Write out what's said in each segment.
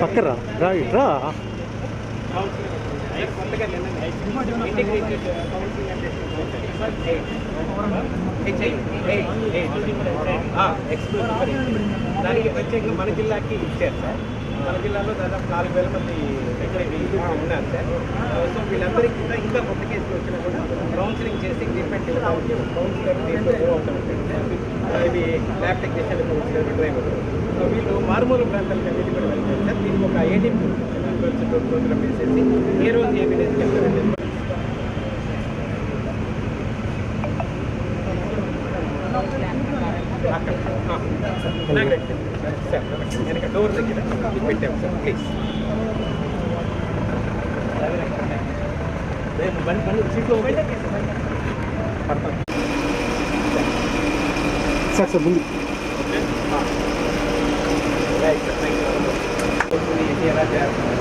పక్కరా రా రా దానికి ప్రత్యేకంగా మన జిల్లాకి ఇచ్చారు సార్. మన జిల్లాలో దాదాపు 4,000 మంది ఉన్నారు సార్. సో వీళ్ళందరికీ కూడా ఇంకా కొత్త కేసులు వచ్చినా కూడా కౌన్సిలింగ్ చేసి ట్రీట్మెంట్ ఇవ్వడానికి కౌన్సిలర్ ఇవి ల్యాబ్ టెక్నీషియన్, కౌన్సిలర్, డ్రైవర్ వీళ్ళు మారుమూల ప్రాంతాలకు అన్నిటి కూడా వెళ్తారు సార్. దీనికి ఒక 18 ప్రోగ్రామ్ వేసేసి ఏ రోజు ఏ విలేజ్కి వెళ్తారండి. అక్కడ సార్ వెనక డోర్ దగ్గర పెట్టాము సార్. ప్లీజ్ సీట్లో సార్ సార్ ముందు ఎలా చేస్తారు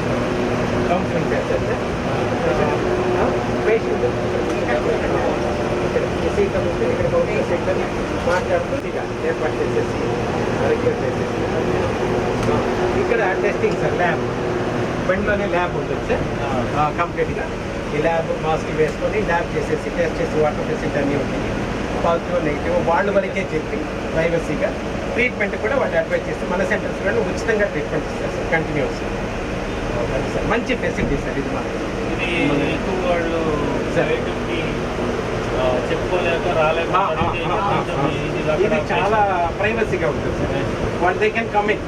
కౌన్సిలింగ్ చేస్తారు సార్. పేషెంట్ సీట్ల ముందు ఇక్కడ కౌన్సిలింగ్ సెంటర్ని మాట్లాడుతూ ఇక ఏర్పాటు చేసేసి రెగ్యులర్ చేసేసి ఇక్కడ టెస్టింగ్ సార్. ల్యాబ్ బండిలోనే ల్యాబ్ ఉంటుంది సార్. కంప్లీట్గా ఈ ల్యాబ్ మాస్క్ వేసుకొని ల్యాబ్ చేసేసి టెస్ట్ చేసి వాటర్ ఫెసిలిటీ అన్నీ ఉంటాయి. పాజిటివ్ నెగిటివ్ వాళ్ళు వరకే చెప్పి ప్రైవసీగా ట్రీట్మెంట్ కూడా వాళ్ళు అడ్వైజ్ చేస్తే మన సెంటర్స్లో ఉచితంగా ట్రీట్మెంట్ ఇస్తారు సార్. Continuous sir. మంచి ఫెసిలిటీ సార్. ఇది మాకు వాళ్ళు చెప్పుకోలేక రాలేక ఇది చాలా ప్రైవసీగా ఉంటుంది సార్. వాళ్ళు దే కెన్ కమ్ ఇన్.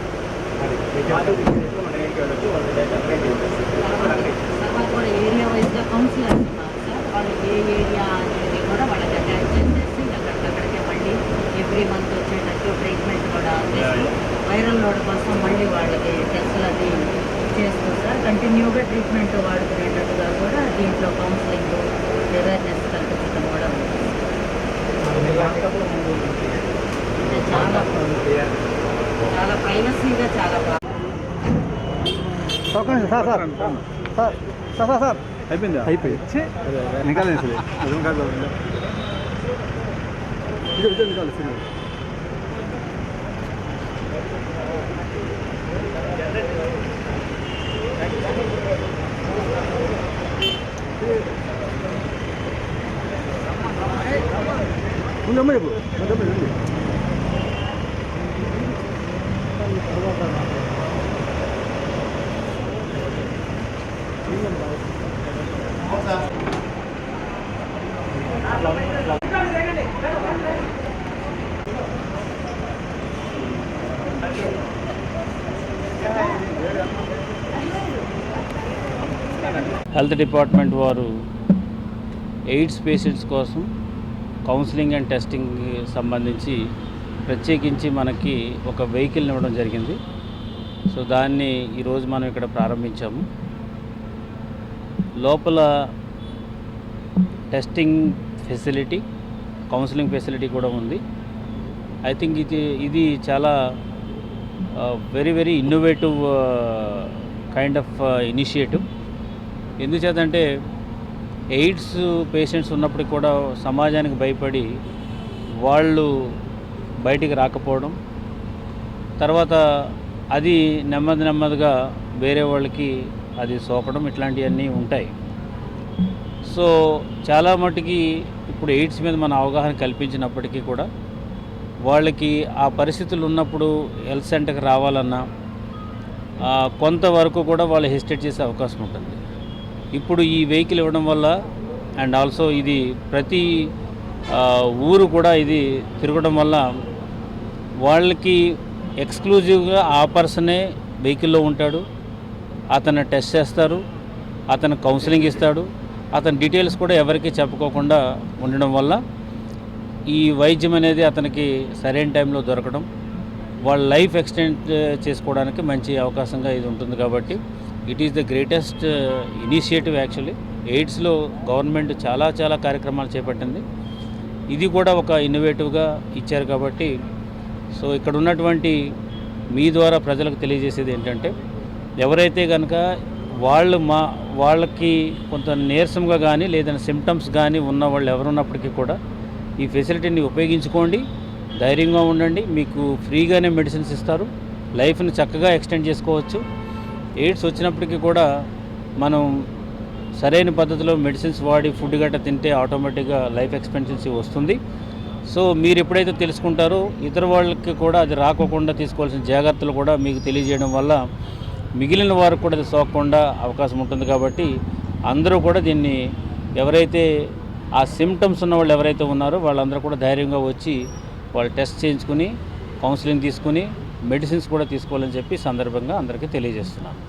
కూడా ఏరియా వైజ్గా కౌన్సిలర్స్ ఉన్నారు సార్. వాళ్ళు ఏ ఏరియా అనేది కూడా వాళ్ళకి అటాచ్ చేసేసి అక్కడికే మళ్ళీ ఎవ్రీ మంత్ వచ్చేటట్టు ట్రీట్మెంట్ కూడా చేసి వైరల్ లోడ్ కోసం మళ్ళీ వాళ్ళకి టెస్టులు అది చేస్తూ సార్ కంటిన్యూగా ట్రీట్మెంట్ వాడుకునేటట్టుగా కూడా దీంట్లో కౌన్సిలింగ్ అవేర్నెస్ కల్పించడం కూడా చాలా చాలా ప్రైవసీగా చాలా బాగా. Sir sir sir sir sir sir అయిపోయిందా? అయిపోయింది. నికాలి ముందమ్మ చెప్పు హెల్త్ డిపార్ట్మెంట్ వారు ఎయిడ్స్ పేషెంట్స్ కోసం కౌన్సిలింగ్ అండ్ టెస్టింగ్ సంబంధించి ప్రత్యేకించి మనకి ఒక వెహికల్ని ఇవ్వడం జరిగింది. సో దాన్ని ఈరోజు మనం ఇక్కడ ప్రారంభించాము. లోపల టెస్టింగ్ ఫెసిలిటీ, కౌన్సిలింగ్ ఫెసిలిటీ కూడా ఉంది. ఐ థింక్ ఇది చాలా very innovative kind of initiative. ఎందుచేతంటే ఎయిడ్స్ పేషెంట్స్ ఉన్నప్పటికీ కూడా సమాజానికి భయపడి వాళ్ళు బయటికి రాకపోవడం, తర్వాత అది నెమ్మదిగా వేరే వాళ్ళకి అది సోకడం, ఇట్లాంటివన్నీ ఉంటాయి. సో చాలా మటుకి ఇప్పుడు ఎయిడ్స్ మీద మన అవగాహన కల్పించినప్పటికీ కూడా వాళ్ళకి ఆ పరిస్థితులు ఉన్నప్పుడు హెల్త్ సెంటర్కి రావాలన్నా కొంతవరకు కూడా వాళ్ళు హెసిటేట్ చేసే అవకాశం ఉంటుంది. ఇప్పుడు ఈ వెహికల్ ఇవ్వడం వల్ల అండ్ ఆల్సో ఇది ప్రతి ఊరు కూడా ఇది తిరగడం వల్ల వాళ్ళకి ఎక్స్క్లూజివ్గా ఆ పర్సనే వెహికల్లో ఉంటాడు, అతను టెస్ట్ చేస్తారు, అతను కౌన్సిలింగ్ ఇస్తాడు, అతని డీటెయిల్స్ కూడా ఎవరికి చెప్పుకోకుండా ఉండడం వల్ల ఈ వైద్యం అనేది అతనికి సరైన టైంలో దొరకడం, వాళ్ళ లైఫ్ ఎక్స్టెండ్ చేసుకోవడానికి మంచి అవకాశంగా ఇది ఉంటుంది. కాబట్టి it is the greatest initiative actually. ఎయిడ్స్లో గవర్నమెంట్ చాలా చాలా కార్యక్రమాలు చేపట్టింది. ఇది కూడా ఒక ఇన్నోవేటివ్గా ఇచ్చారు. కాబట్టి సో ఇక్కడ ఉన్నటువంటి మీ ద్వారా ప్రజలకు తెలియజేసేది ఏంటంటే, ఎవరైతే కనుక వాళ్ళకి కొంత నీరసంగా కానీ లేదంటే సిమ్టమ్స్ కానీ ఉన్న వాళ్ళు ఎవరున్నప్పటికీ కూడా ఈ ఫెసిలిటీని ఉపయోగించుకోండి, ధైర్యంగా ఉండండి. మీకు ఫ్రీగానే మెడిసిన్స్ ఇస్తారు, లైఫ్ని చక్కగా ఎక్స్టెండ్ చేసుకోవచ్చు. ఎయిడ్స్ వచ్చినప్పటికీ కూడా మనం సరైన పద్ధతిలో మెడిసిన్స్ వాడి ఫుడ్ గట్రా తింటే ఆటోమేటిక్గా లైఫ్ ఎక్స్పెక్టెన్సీ వస్తుంది. సో మీరు ఎప్పుడైతే తెలుసుకుంటారో ఇతర వాళ్ళకి కూడా అది రాకోకుండా తీసుకోవాల్సిన జాగ్రత్తలు కూడా మీకు తెలియజేయడం వల్ల మిగిలిన వారికి కూడా అది సోకకుండా అవకాశం ఉంటుంది. కాబట్టి అందరూ కూడా దీన్ని ఎవరైతే ఆ సిమ్టమ్స్ ఉన్న వాళ్ళు ఎవరైతే ఉన్నారో వాళ్ళందరూ కూడా ధైర్యంగా వచ్చి వాళ్ళు టెస్ట్ చేయించుకుని కౌన్సిలింగ్ తీసుకుని మెడిసిన్స్ కూడా తీసుకోవాలని చెప్పి సందర్భంగా అందరికీ తెలియజేస్తున్నాను.